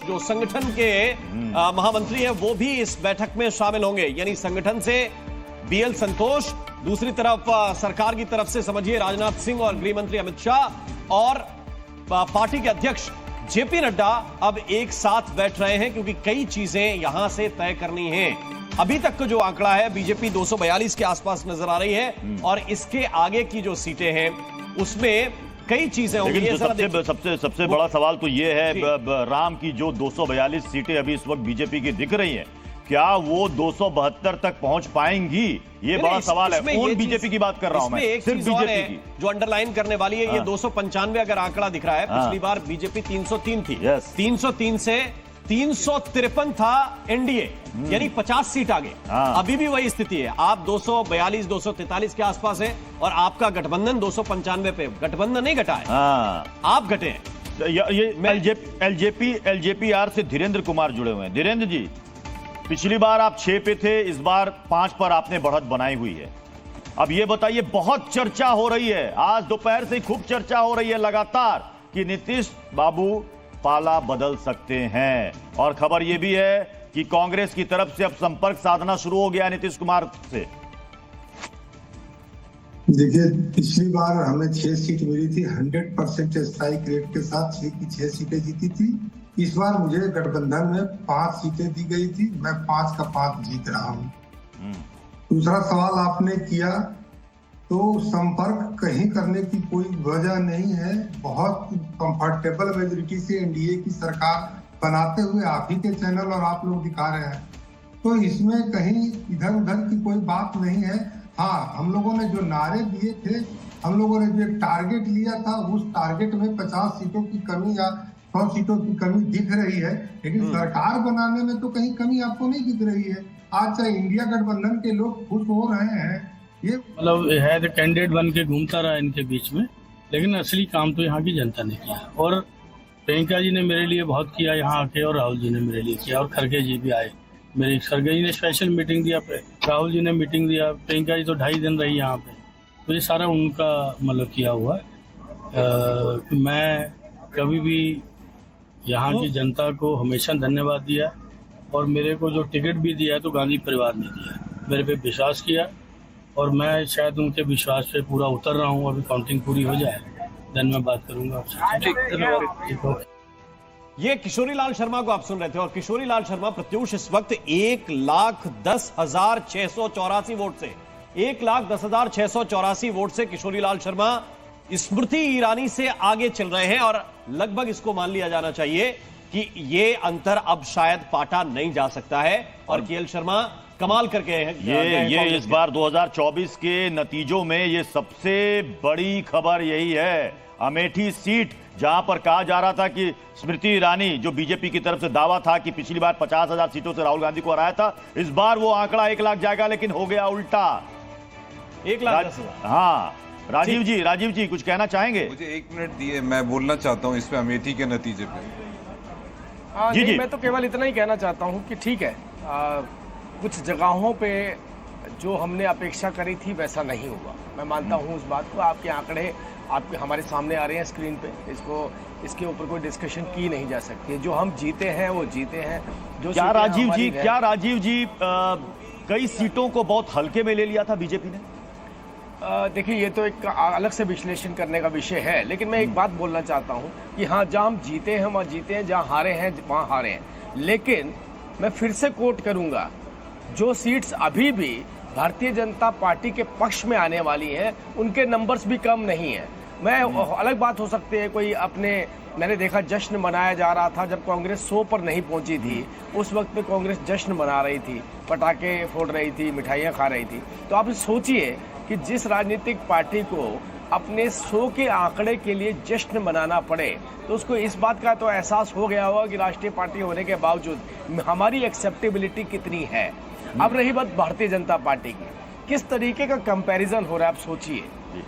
जो संगठन के महामंत्री हैं वो भी इस बैठक में शामिल होंगे। यानी संगठन से बीएल संतोष, दूसरी तरफ सरकार की तरफ से समझिए राजनाथ सिंह और गृह मंत्री अमित शाह और पार्टी के अध्यक्ष जेपी नड्डा अब एक साथ बैठ रहे हैं, क्योंकि कई चीजें यहां से तय करनी हैं। अभी तक का जो आंकड़ा है बीजेपी 242 के आसपास नजर आ रही है और इसके आगे की जो सीटें हैं उसमें कई चीजें होंगी। लेकिन सबसे बड़ा सवाल तो ये है राम की जो 242 सीटें अभी इस वक्त बीजेपी की दिख रही हैं, क्या वो 272 तक पहुंच पाएंगी? ये बड़ा सवाल है। कौन बीजेपी की बात कर रहा हूं मैं, सिर्फ बीजेपी की। जो अंडरलाइन करने वाली है, ये 295 अगर आंकड़ा दिख रहा है, पिछली बार बीजेपी 303 थी। 303 से 353 था एनडीए, यानी 50 सीट आगे। अभी भी वही स्थिति है, आप 242 243 के आसपास है और आपका गठबंधन 295 पे। गठबंधन नहीं घटा है, आप घटे हैं। ये एलजेपीआर से धीरेन्द्र कुमार जुड़े हुए हैं। धीरेन्द्र जी, पिछली बार आप 6 पे थे, इस बार 5 पर आपने बढ़त बनाई हुई है। अब ये बताइए, बहुत चर्चा हो रही है, आज दोपहर से खूब चर्चा हो रही है लगातार कि नीतीश बाबू पाला बदल सकते हैं, और खबर यह भी है कि कांग्रेस की तरफ से अब संपर्क साधना शुरू हो गया नीतीश कुमार से। देखिए, पिछली बार हमें 6 सीट मिली थी, 100% स्ट्राइक रेट के साथ 6 की 6 सीटें जीती थी। इस बार मुझे गठबंधन में 5 सीटें दी गई थी, मैं 5 का 5 जीत रहा हूँ। दूसरा सवाल आपने किया, तो संपर्क कहीं करने की कोई वजह नहीं है। बहुत कंफर्टेबल मेजोरिटी से एनडीए की सरकार बनाते हुए आप ही के चैनल और आप लोग दिखा रहे हैं, तो इसमें कहीं इधर उधर की कोई बात नहीं है। हाँ, हम लोगों ने जो नारे दिए थे, हम लोगों ने जो टारगेट लिया था, उस टारगेट में 50 सीटों की कमी या 100 सीटों की कमी दिख रही है, लेकिन सरकार बनाने में तो कहीं कमी आपको नहीं दिख रही है। आज चाहे इंडिया गठबंधन के लोग खुश हो रहे हैं, ये मतलब है तो कैंडिडेट बन के घूमता रहा इनके बीच में, लेकिन असली काम तो यहाँ की जनता ने किया। और प्रियंका जी ने मेरे लिए बहुत किया यहाँ आके, और राहुल जी ने मेरे लिए किया, और खड़गे जी भी आए। मेरी खड़गे जी ने स्पेशल मीटिंग दिया, राहुल जी ने मीटिंग दिया, प्रियंका जी तो 2.5 दिन रही यहाँ पे। तो ये सारा उनका मतलब किया हुआ है। मैं कभी भी यहाँ की जनता को हमेशा धन्यवाद दिया, और मेरे को जो टिकट भी दिया तो गांधी परिवार ने दिया, मेरे पे विश्वास किया, और मैं शायद उनके विश्वास पे पूरा उतर रहा हूँ। अभी काउंटिंग पूरी हो जाए देन मैं बात करूंगा आपसे। ये किशोरी लाल शर्मा को आप सुन रहे थे, और किशोरी लाल शर्मा प्रत्युष इस वक्त 1,10,684 वोट से 1,10,684 वोट से किशोरी लाल शर्मा स्मृति ईरानी से आगे चल रहे हैं, और लगभग इसको मान लिया जाना चाहिए कि ये अंतर अब शायद पाटा नहीं जा सकता है। और केएल शर्मा कमाल करके ये इस बार 2024 के नतीजों में ये सबसे बड़ी खबर यही है। अमेठी सीट, जहां पर कहा जा रहा था कि स्मृति ईरानी, जो बीजेपी की तरफ से दावा था कि पिछली बार 50,000 सीटों से राहुल गांधी को हराया था, इस बार वो आंकड़ा 1 लाख जाएगा, लेकिन हो गया उल्टा। 1,10,000। हाँ, राजीव जी कुछ कहना चाहेंगे? मुझे 1 मिनट दिए, मैं बोलना चाहता हूँ इस पे, अमेठी के नतीजे पे। जी, मैं तो केवल इतना ही कहना चाहता हूँ कि ठीक है, कुछ जगहों पे जो हमने अपेक्षा करी थी वैसा नहीं हुआ। मैं मानता हूँ उस बात को। आपके आंकड़े आपके हमारे सामने आ रहे हैं स्क्रीन पे, इसके ऊपर कोई डिस्कशन की नहीं जा सकती। जो हम जीते हैं वो जीते हैं। जो क्या राजीव जी कई सीटों को बहुत हल्के में ले लिया था बीजेपी ने? देखिए, ये तो एक अलग से विश्लेषण करने का विषय है, लेकिन मैं एक बात बोलना चाहता हूँ कि हाँ, जहाँ हम जीते हैं वहाँ जीते हैं, जहाँ हारे हैं वहाँ हारे हैं। लेकिन मैं फिर से कोट करूँगा, जो सीट्स अभी भी भारतीय जनता पार्टी के पक्ष में आने वाली हैं, उनके नंबर्स भी कम नहीं है। मैं अलग बात हो सकती है, कोई मैंने देखा जश्न मनाया जा रहा था जब कांग्रेस 100 पर नहीं पहुंची थी। उस वक्त पे कांग्रेस जश्न मना रही थी, पटाखे फोड़ रही थी, मिठाइयाँ खा रही थी। तो आप सोचिए कि जिस राजनीतिक पार्टी को अपने 100 के आंकड़े के लिए जश्न मनाना पड़े, तो उसको इस बात का तो एहसास हो गया होगा कि राष्ट्रीय पार्टी होने के बावजूद हमारी एक्सेप्टेबिलिटी कितनी है। अब रही बात भारतीय जनता पार्टी की, किस तरीके का कंपैरिजन हो रहा है आप सोचिए।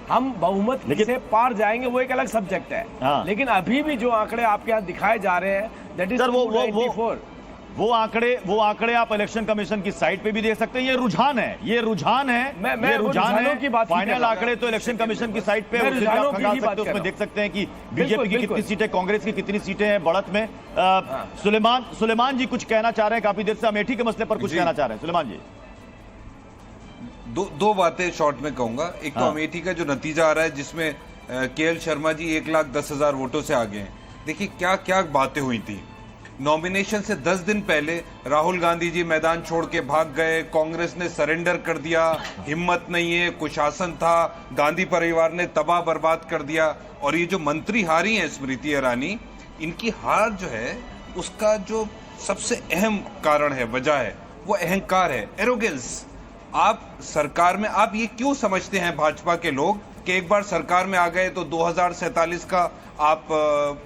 हम बहुमत से पार जाएंगे वो एक अलग सब्जेक्ट है, लेकिन अभी भी जो आंकड़े आपके यहाँ दिखाए जा रहे हैं, दैट इज 294। वो आंकड़े आप इलेक्शन कमीशन की साइट पे भी देख सकते हैं। ये रुझान है मैं ये वो रुझान रुझानों है। की बात ही कर फाइनल रहा आंकड़े था। तो इलेक्शन कमीशन की साइट पे मैं उससे भी रुझानों आप की खंगाल ही बात सकते हैं, कर उसमें रहा देख सकते हैं कि बिल्कुल, बीजेपी की बिल्कुल। कितनी सीटें, कांग्रेस की कितनी सीटें हैं बढ़त में। सुलेमान जी कुछ कहना चाह रहे हैं, काफी देर से अमेठी के मसले पर कुछ जी। कहना चाह रहे हैं सुलेमान जी। दो बातें शॉर्ट में कहूंगा। एक तो हाँ। अमेठी का जो नतीजा आ रहा है जिसमें केएल शर्मा जी 1,10,000 वोटों से आगे हैं। देखिए क्या क्या बातें हुई थी। नॉमिनेशन से 10 दिन पहले राहुल गांधी जी मैदान छोड़ के भाग गए, कांग्रेस ने सरेंडर कर दिया, हिम्मत नहीं है, कुशासन था, गांधी परिवार ने तबाह बर्बाद कर दिया। और ये जो मंत्री हारी हैं स्मृति ईरानी, इनकी हार जो है उसका जो सबसे अहम कारण है, वजह है, वो अहंकार है, एरोगेंस। आप सरकार में, आप ये क्यों समझते हैं भाजपा के लोग कि एक बार सरकार में आ गए तो 2047 का आप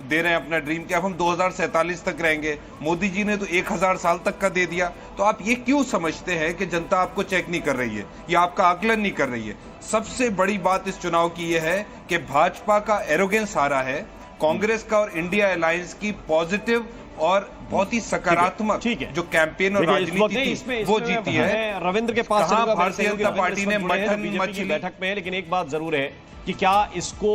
दे रहे हैं अपना ड्रीम कि अब हम 2047 तक रहेंगे। मोदी जी ने तो 1000 साल तक का दे दिया। तो आप ये क्यों समझते हैं कि जनता आपको चेक नहीं कर रही है या आपका आकलन नहीं कर रही है? सबसे बड़ी बात इस चुनाव की यह है कि भाजपा का एरोगेंस हारा है, कांग्रेस का और इंडिया अलायंस की पॉजिटिव और बहुत ही सकारात्मक ठीक है। जो कैंपेन और देखिए, इस वक्त राजनीति थी वो जीती है। मैं रविंद्र के पास कहाँ चलूंगा। भारतीय जनता पार्टी ने मठन बीजेपी की मछली बैठक में है, लेकिन एक बात जरूर है कि क्या इसको